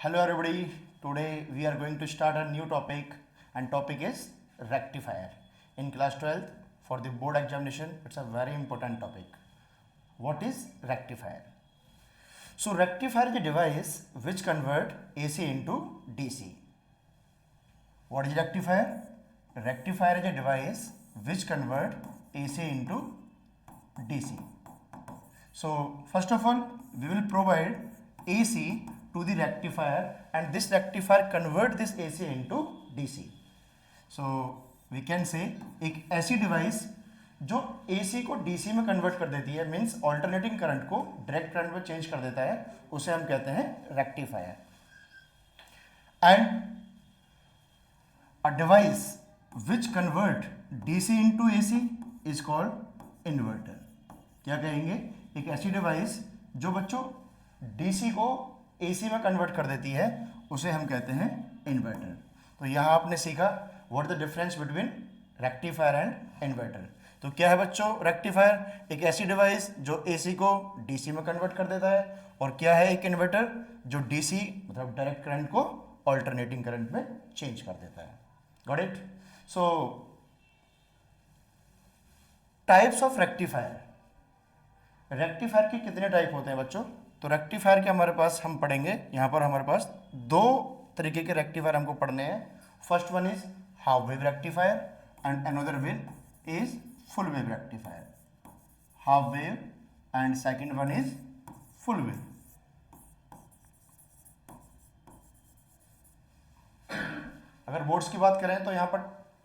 Hello everybody, today we are going to start a new topic and topic is rectifier. In class 12th for the board examination, it's a very important topic. What is rectifier? So rectifier is a device which convert AC into DC. What is rectifier? Rectifier is a device which convert AC into DC. So first of all, we will provide AC to the rectifier and this rectifier convert this AC into DC. So we can say एक ऐसी device जो AC को DC में convert कर देती है, means alternating current को direct current में चेंज कर देता है, उसे हम कहते हैं rectifier. And a device which convert DC into AC is called inverter. क्या कहेंगे? एक ऐसी डिवाइस जो बच्चों DC को AC में कन्वर्ट कर देती है, उसे हम कहते हैं इन्वर्टर. तो यहाँ आपने सीखा what the difference between rectifier and inverter. तो क्या है बच्चों रेक्टिफायर? एक ऐसी डिवाइस जो AC को DC में कन्वर्ट कर देता है. और क्या है एक इन्वर्टर? जो DC मतलब डायरेक्ट करंट को ऑल्टरनेटिंग करंट में चेंज कर देता है. Got it? So types of rectifier. Rectifier के कितने टाइप होते हैं बच्चों? तो रेक्टिफायर के हमारे पास हम पढ़ेंगे, यहाँ पर हमारे पास दो तरीके के रेक्टिफायर हमको पढ़ने हैं. First one is half wave rectifier and another one is full wave rectifier. Half wave and second one is full wave. अगर बोर्ड्स की बात करें तो यहाँ पर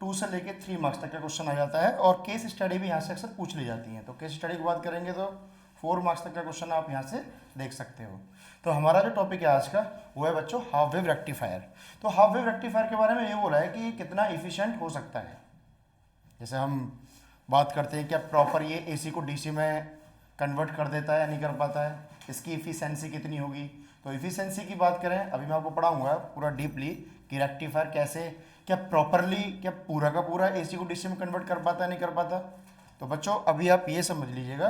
2 से लेके 3 मार्क्स तक का क्वेश्चन आ जाता है और केस स्टडी भी यहाँ से अक्सर पूछ ली जाती है. तो केस स्टडी की बात करेंगे तो 4 मार्क्स तक का क्वेश्चन आप यहाँ से देख सकते हो. तो हमारा जो टॉपिक है आज का वो है बच्चों हाफ वेव रेक्टिफायर. तो हाफ वेव रेक्टिफायर के बारे में ये बोला है कि ये कितना इफिशिएंट हो सकता है. जैसे हम बात करते हैं क्या प्रॉपर ये AC को DC में कन्वर्ट कर देता है या नहीं कर पाता है, इसकी इफिशिएंसी कितनी होगी. तो इफिशिएंसी की बात करें, अभी मैं आपको पढ़ाऊंगा पूरा डीपली कि रेक्टिफायर कैसे, क्या प्रॉपरली, क्या पूरा का पूरा AC को DC में कन्वर्ट कर पाता है नहीं कर पाता. तो बच्चों अभी आप ये समझ लीजिएगा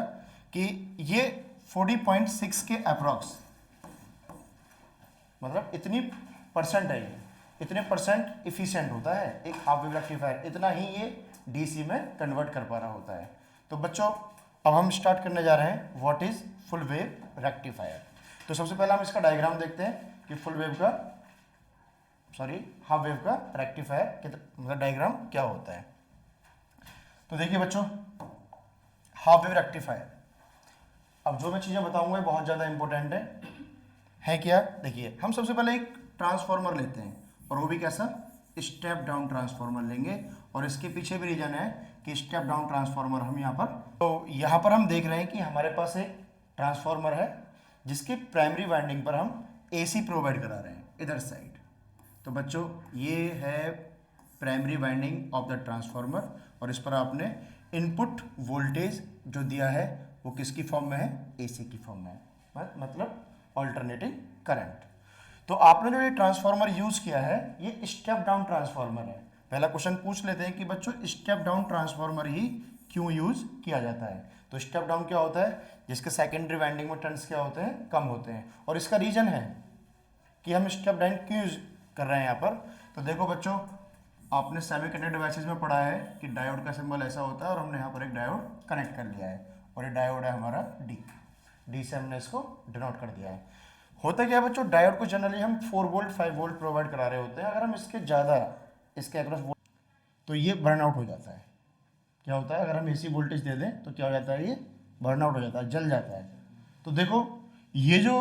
कि ये 40.6 के अप्रॉक्स, मतलब इतनी परसेंट है, ये इतने परसेंट इफिशिएंट होता है एक हाफ वेव रेक्टिफायर, इतना ही ये DC में कन्वर्ट कर पा रहा होता है. तो बच्चों अब हम स्टार्ट करने जा रहे हैं what is full wave rectifier. तो सबसे पहले हम इसका डायग्राम देखते हैं कि फुल वेव का हाफ वेव का रेक्टिफायर मतलब डायग्राम क्या होता है. तो देखिए बच्चों हाफ वेव रेक्टिफायर, अब जो मैं चीज़ें बताऊंगा बहुत ज़्यादा इंपॉर्टेंट है क्या? देखिए हम सबसे पहले एक ट्रांसफार्मर लेते हैं और वो भी कैसा, स्टेप डाउन ट्रांसफार्मर लेंगे. और इसके पीछे भी रीजन है कि स्टेप डाउन ट्रांसफार्मर हम यहाँ पर, तो यहाँ पर हम देख रहे हैं कि हमारे पास एक ट्रांसफार्मर है जिसके प्राइमरी वाइंडिंग पर हम AC प्रोवाइड करा रहे हैं इधर साइड. तो बच्चों ये है primary winding of the transformer और इस पर आपने इनपुट वोल्टेज जो दिया है वो किसकी फॉर्म में है? AC की फॉर्म में है, मतलब ऑल्टरनेटिंग करंट. तो आपने जो ये ट्रांसफार्मर यूज किया है ये स्टेप डाउन ट्रांसफार्मर है. पहला क्वेश्चन पूछ लेते हैं कि बच्चों स्टेप डाउन ट्रांसफार्मर ही क्यों यूज किया जाता है. तो स्टेप डाउन क्या होता है? जिसके सेकेंडरी वाइंडिंग में टर्न्स क्या होते हैं? कम होते हैं. और इसका रीजन है कि हम स्टेप डाउन क्यों यूज कर रहे हैं यहाँ पर. तो देखो बच्चों आपने सेमीकंडक्टर डिवाइसेस में पढ़ा है कि डायोड का सिंबल ऐसा होता है और हमने यहाँ पर एक डायोड कनेक्ट कर लिया है और ये डायोड है हमारा डी से हमने इसको डिनोट कर दिया है. होता क्या है बच्चों, डायोड को जनरली हम 4 वोल्ट 5 वोल्ट प्रोवाइड करा रहे होते हैं. अगर हम इसके ज़्यादा इसके अक्रॉस तो ये बर्न आउट हो जाता है. क्या होता है, अगर हम AC वोल्टेज दे दें तो क्या हो जाता है, ये बर्न आउट हो जाता है, जल जाता है. तो देखो ये जो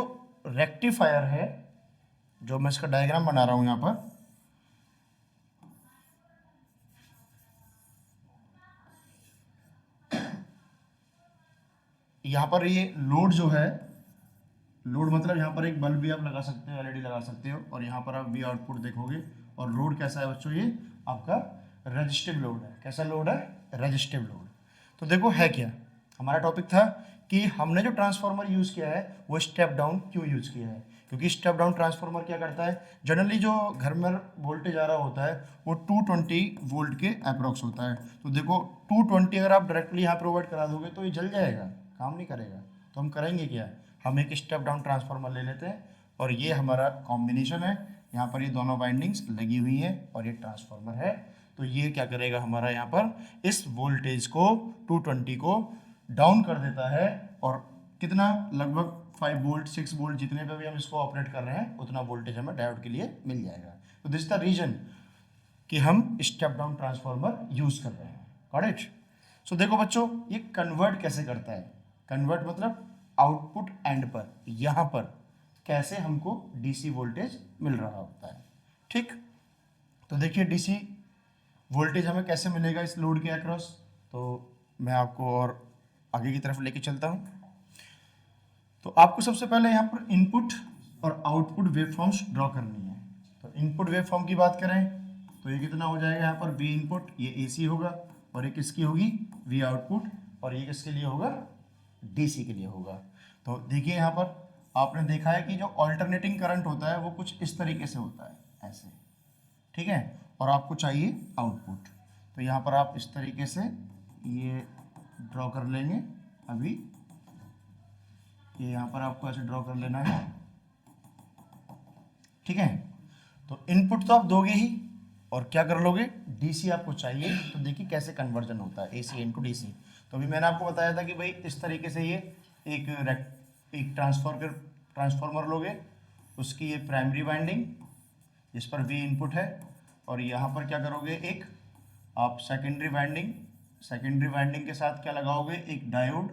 रेक्टिफायर है, जो मैं इसका डायग्राम बना रहा हूँ यहाँ पर, यहाँ पर ये लोड जो है, लोड मतलब यहाँ पर एक बल्ब भी आप लगा सकते हो, LED लगा सकते हो और यहाँ पर आप V आउटपुट देखोगे. और लोड कैसा है बच्चों, ये आपका रेजिस्टिव लोड है. कैसा लोड है? Resistive load. तो देखो है क्या, हमारा टॉपिक था कि हमने जो ट्रांसफार्मर यूज़ किया है वो स्टेप डाउन क्यों यूज़ किया है. क्योंकि स्टेप डाउन ट्रांसफार्मर क्या करता है, जनरली जो घर में वोल्टेज आ रहा होता है वो 220 वोल्ट के अप्रॉक्स होता है. तो देखो 220 अगर आप डायरेक्टली यहाँ प्रोवाइड करा दोगे तो ये जल जाएगा, काम नहीं करेगा. तो हम करेंगे क्या, हम एक स्टेप डाउन ट्रांसफार्मर ले लेते हैं और ये हमारा कॉम्बिनेशन है, यहाँ पर ये दोनों वाइंडिंग्स लगी हुई है और ये ट्रांसफार्मर है। तो ये क्या करेगा हमारा यहाँ पर इस वोल्टेज को 220 को डाउन कर देता है और कितना लगभग 5 वोल्ट 6 वोल्ट जितने पे भी हम इसको ऑपरेट कर रहे हैं उतना वोल्टेज हमें डायोड के लिए मिल जाएगा। तो दिस इज द रीजन कि हम स्टेप डाउन ट्रांसफार्मर यूज कर रहे हैं। Got it? सो देखो बच्चों, ये कन्वर्ट कैसे करता है। कन्वर्ट मतलब आउटपुट एंड पर, यहाँ पर कैसे हमको डीसी वोल्टेज मिल रहा होता है। ठीक, तो देखिए डीसी वोल्टेज हमें कैसे मिलेगा इस लोड के अक्रॉस। तो मैं आपको और आगे की तरफ लेके चलता हूँ। तो आपको सबसे पहले यहाँ पर इनपुट और आउटपुट वेवफॉर्म्स ड्रॉ करनी है। तो इनपुट वेवफॉर्म की बात करें तो ये कितना हो जाएगा, यहाँ पर वी इनपुट ये एसी होगा और ये किसकी होगी, वी आउटपुट, और ये किसके लिए होगा, डीसी के लिए होगा। तो देखिए यहाँ पर आपने देखा है कि जो ऑल्टरनेटिंग करंट होता है वो कुछ इस तरीके से होता है, ऐसे, ठीक है, और आपको चाहिए आउटपुट। तो यहाँ पर आप इस तरीके से ये ड्रॉ कर लेंगे। अभी ये यहाँ पर आपको ऐसे ड्रॉ कर लेना है, ठीक है। तो इनपुट तो आप दोगे ही और क्या कर लोगे, डीसी आपको चाहिए। तो देखिए कैसे कन्वर्जन होता है एसी इनटू डीसी। तो अभी मैंने आपको बताया था कि भाई इस तरीके से ये एक ट्रांसफार्मर लोगे, उसकी ये प्राइमरी वाइंडिंग जिस पर वी इनपुट है, और यहाँ पर क्या करोगे, एक आप सेकेंडरी वाइंडिंग के साथ क्या लगाओगे, एक डायोड,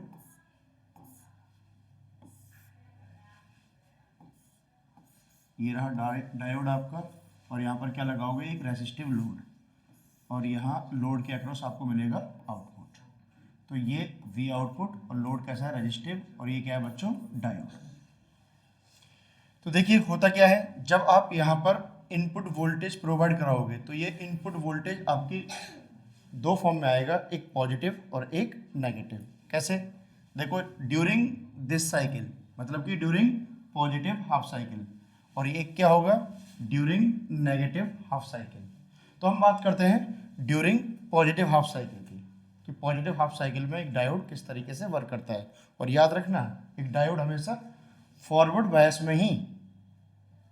ये रहा डायोड आपका, और यहाँ पर क्या लगाओगे, एक रेसिस्टिव लोड, और यहाँ लोड के अक्रॉस आपको मिलेगा आउटपुट। तो ये वी आउटपुट और लोड कैसा है, रेजिस्टिव, और ये क्या है बच्चों, डायोड। तो देखिए होता क्या है, जब आप यहाँ पर इनपुट वोल्टेज प्रोवाइड कराओगे तो ये इनपुट वोल्टेज आपकी दो फॉर्म में आएगा, एक पॉजिटिव और एक नेगेटिव। कैसे, देखो ड्यूरिंग दिस साइकिल, मतलब कि ड्यूरिंग पॉजिटिव हाफ साइकिल, और ये क्या होगा, ड्यूरिंग नेगेटिव हाफ साइकिल। तो हम बात करते हैं ड्यूरिंग पॉजिटिव हाफ साइकिल की, कि पॉजिटिव हाफ साइकिल में एक डायोड किस तरीके से वर्क करता है। और याद रखना, एक डायोड हमेशा फॉरवर्ड बायस में ही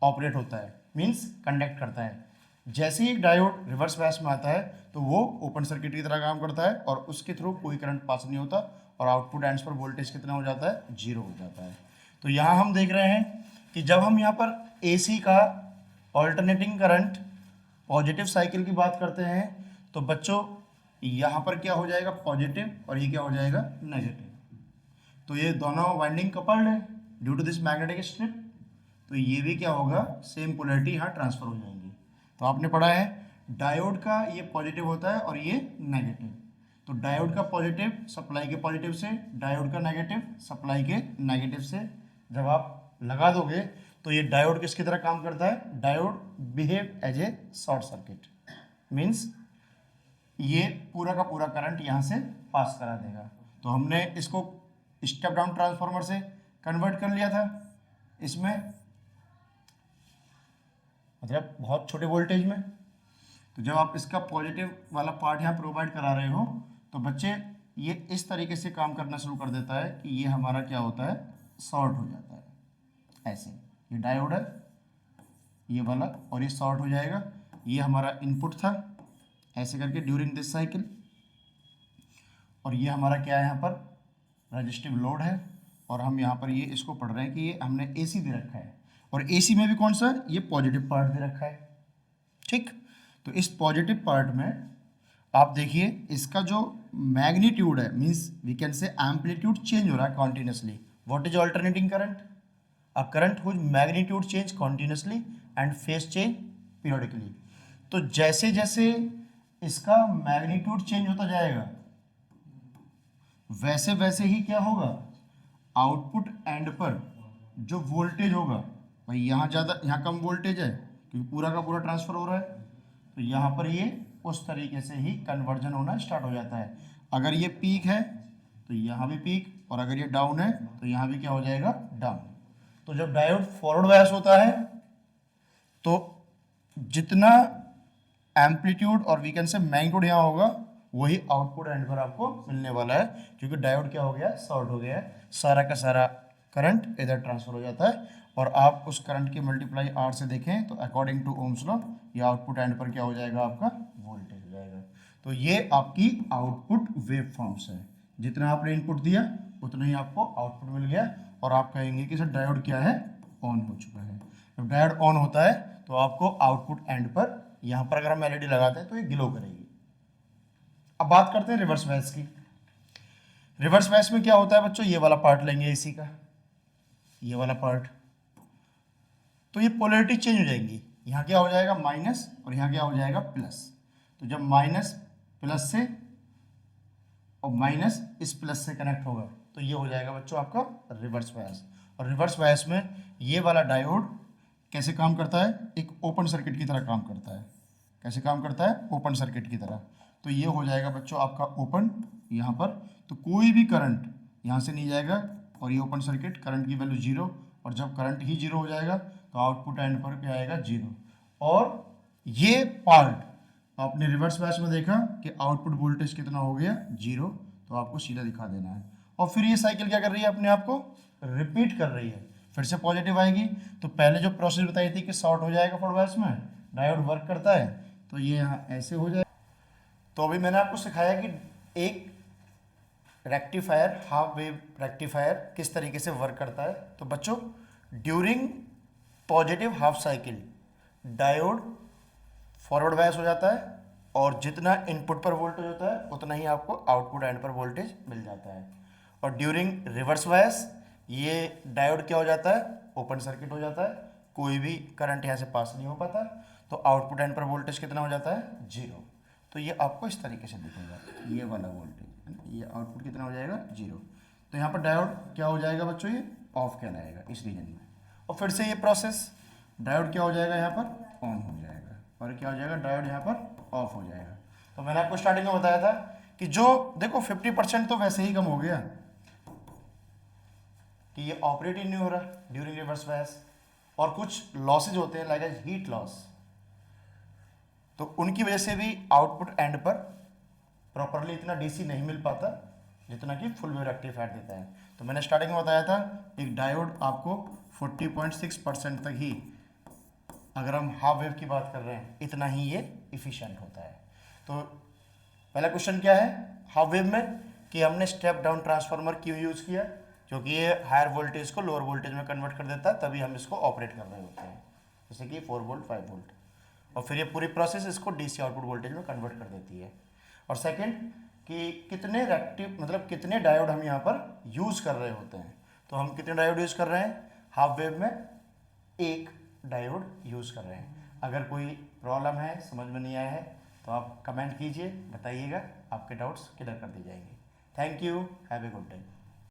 ऑपरेट होता है, मींस कंडक्ट करता है। जैसे ही एक डायोड रिवर्स बायस में आता है तो वो ओपन सर्किट की तरह काम करता है और उसके थ्रू कोई करंट पास नहीं होता, और आउटपुट एंड्स पर वोल्टेज कितना हो जाता है, 0 हो जाता है। तो यहाँ हम देख रहे हैं कि जब हम यहाँ पर एसी का ऑल्टरनेटिंग करंट पॉजिटिव साइकिल की बात करते हैं तो बच्चों यहाँ पर क्या हो जाएगा, पॉजिटिव, और ये क्या हो जाएगा, नेगेटिव। तो ये दोनों वाइंडिंग कपल्ड है due to this magnetic strip. तो ये भी क्या होगा, सेम पोलैरिटी यहाँ ट्रांसफर हो जाएंगी। तो आपने पढ़ा है डायोड का ये पॉजिटिव होता है और ये नेगेटिव। तो डायोड का पॉजिटिव सप्लाई के पॉजिटिव से, डायोड का नेगेटिव सप्लाई के नेगेटिव से जब आप लगा दोगे तो ये डायोड किसकी तरह काम करता है, diode behave as a short circuit, means ये पूरा का पूरा करंट यहाँ से पास करा देगा। तो हमने इसको स्टेप डाउन ट्रांसफार्मर से कन्वर्ट कर लिया था इसमें, मतलब बहुत छोटे वोल्टेज में। तो जब आप इसका पॉजिटिव वाला पार्ट यहाँ प्रोवाइड करा रहे हो तो बच्चे ये इस तरीके से काम करना शुरू कर देता है कि ये हमारा क्या होता है, शॉर्ट हो जाता है। ऐसे ये डायोड है ये वाला, और ये शॉर्ट हो जाएगा। ये हमारा इनपुट था ऐसे करके ड्यूरिंग दिस साइकिल, और ये हमारा क्या है, यहाँ पर रेजिस्टिव लोड है, और हम यहाँ पर ये इसको पढ़ रहे हैं कि ये हमने एसी दे रखा है, और एसी में भी कौन सा, ये पॉजिटिव पार्ट दे रखा है। ठीक, तो इस पॉजिटिव पार्ट में आप देखिए इसका जो मैग्नीट्यूड है, means we can say amplitude change हो रहा है continuously. What is alternating current, a current whose magnitude change continuously and phase change periodically. तो जैसे जैसे इसका मैग्नीट्यूड चेंज होता जाएगा वैसे वैसे ही क्या होगा, आउटपुट एंड पर जो वोल्टेज होगा, भाई यहाँ ज़्यादा यहाँ कम वोल्टेज है क्योंकि पूरा का पूरा ट्रांसफर हो रहा है, तो यहाँ पर ये उस तरीके से ही कन्वर्जन होना स्टार्ट हो जाता है। अगर ये पीक है तो यहाँ भी पीक, और अगर ये डाउन है तो यहाँ भी क्या हो जाएगा, डाउन। तो जब डायोड फॉरवर्ड बायस होता है तो जितना एम्पलीट्यूड और वी कैन से मैग्नीट्यूड यहाँ होगा वही आउटपुट एंड पर आपको मिलने वाला है, क्योंकि डायोड क्या हो गया, शॉर्ट हो गया है, सारा का सारा करंट इधर ट्रांसफर हो जाता है और आप उस करंट की मल्टीप्लाई आर से देखें तो अकॉर्डिंग टू ओम्स लॉ ये आउटपुट एंड पर क्या हो जाएगा, आपका वोल्टेज हो जाएगा। तो ये आपकी आउटपुट वेव फॉर्म्स है। जितना आपने इनपुट दिया उतना ही आपको आउटपुट मिल गया, और आप कहेंगे कि सर डायोड क्या है, ऑन हो चुका है। जब डायोड ऑन होता है तो आपको आउटपुट एंड पर, यहाँ पर अगर हम एलईडी लगाते हैं तो ये ग्लो करेगी। अब बात करते हैं रिवर्स बायस की। रिवर्स बायस में क्या होता है बच्चों, ये वाला पार्ट लेंगे इसी का, ये वाला पार्ट, तो ये पोलैरिटी चेंज हो जाएंगी। यहाँ क्या हो जाएगा माइनस और यहाँ क्या हो जाएगा प्लस। तो जब माइनस प्लस से और माइनस इस प्लस से कनेक्ट होगा तो ये हो जाएगा बच्चों आपका रिवर्स बायस। और रिवर्स बायस में ये वाला डायोड कैसे काम करता है, एक ओपन सर्किट की तरह काम करता है। कैसे काम करता है, ओपन सर्किट की तरह। तो ये हो जाएगा बच्चों आपका ओपन यहाँ पर, तो कोई भी करंट यहाँ से नहीं जाएगा, और ये ओपन सर्किट करंट की वैल्यू जीरो, और जब करंट ही जीरो हो जाएगा तो आउटपुट एंड पर क्या आएगा, जीरो। और ये पार्ट आपने रिवर्स बायस में देखा कि आउटपुट वोल्टेज कितना हो गया, जीरो, तो आपको सीधा दिखा देना है। और फिर ये साइकिल क्या कर रही है, अपने आप को रिपीट कर रही है, फिर से पॉजिटिव आएगी। तो पहले जो प्रोसेस बताई थी कि शॉर्ट हो जाएगा फॉर बायस में, डायोड वर्क करता है तो ये यहाँ ऐसे हो जाए। तो अभी मैंने आपको सिखाया कि एक रेक्टिफायर, हाफ वेव रेक्टिफायर किस तरीके से वर्क करता है। तो बच्चों during positive half cycle diode forward bias हो जाता है, और जितना इनपुट पर वोल्टेज होता है उतना ही आपको आउटपुट एंड पर वोल्टेज मिल जाता है। और ड्यूरिंग रिवर्स बायस ये डायोड क्या हो जाता है, ओपन सर्किट हो जाता है, कोई भी करंट यहाँ से पास नहीं हो पाता, तो आउटपुट एंड पर वोल्टेज कितना हो जाता है, जीरो। तो ये आपको इस तरीके से दिखेगा, ये वाला वोल्टेज, ये आउटपुट कितना हो जाएगा, जीरो। तो यहाँ पर डायोड क्या हो जाएगा बच्चों, ये ऑफ कहलाएगा इस रीजन में। और फिर से ये प्रोसेस, डायोड क्या हो जाएगा यहाँ पर, ऑन हो जाएगा, और क्या हो जाएगा, डायोड यहाँ पर ऑफ हो जाएगा। तो मैंने आपको स्टार्टिंग में बताया था कि जो देखो 50% तो वैसे ही कम हो गया कि ये ऑपरेट ही नहीं हो रहा ड्यूरिंग रिवर्स बायस, और कुछ लॉसेज होते हैं लाइक हीट लॉस, तो उनकी वजह से भी आउटपुट एंड पर प्रॉपरली इतना डीसी नहीं मिल पाता जितना कि फुल वेव रेक्टिफायर देता है। तो मैंने स्टार्टिंग में बताया था एक डायोड आपको 40.6% तक ही, अगर हम हाफ वेव की बात कर रहे हैं, इतना ही ये इफिशिएंट होता है। तो पहला क्वेश्चन क्या है हाफ वेव में, कि हमने स्टेप डाउन ट्रांसफार्मर क्यों यूज़ किया, क्योंकि ये हायर वोल्टेज को लोअर वोल्टेज में कन्वर्ट कर देता है, तभी हम इसको ऑपरेट कर रहे होते हैं, जैसे कि 4 वोल्ट 5 वोल्ट, और फिर ये पूरी प्रोसेस इसको डीसी आउटपुट वोल्टेज में कन्वर्ट कर देती है। और सेकंड कि कितने रेक्टिव मतलब कितने डायोड हम यहाँ पर यूज़ कर रहे होते हैं। तो हम कितने डायोड यूज़ कर रहे हैं हाफ वेव में, एक डायोड यूज़ कर रहे हैं। अगर कोई प्रॉब्लम है, समझ में नहीं आया है, तो आप कमेंट कीजिए, बताइएगा, आपके डाउट्स क्लियर कर दिए जाएंगे। Thank you, have a good day.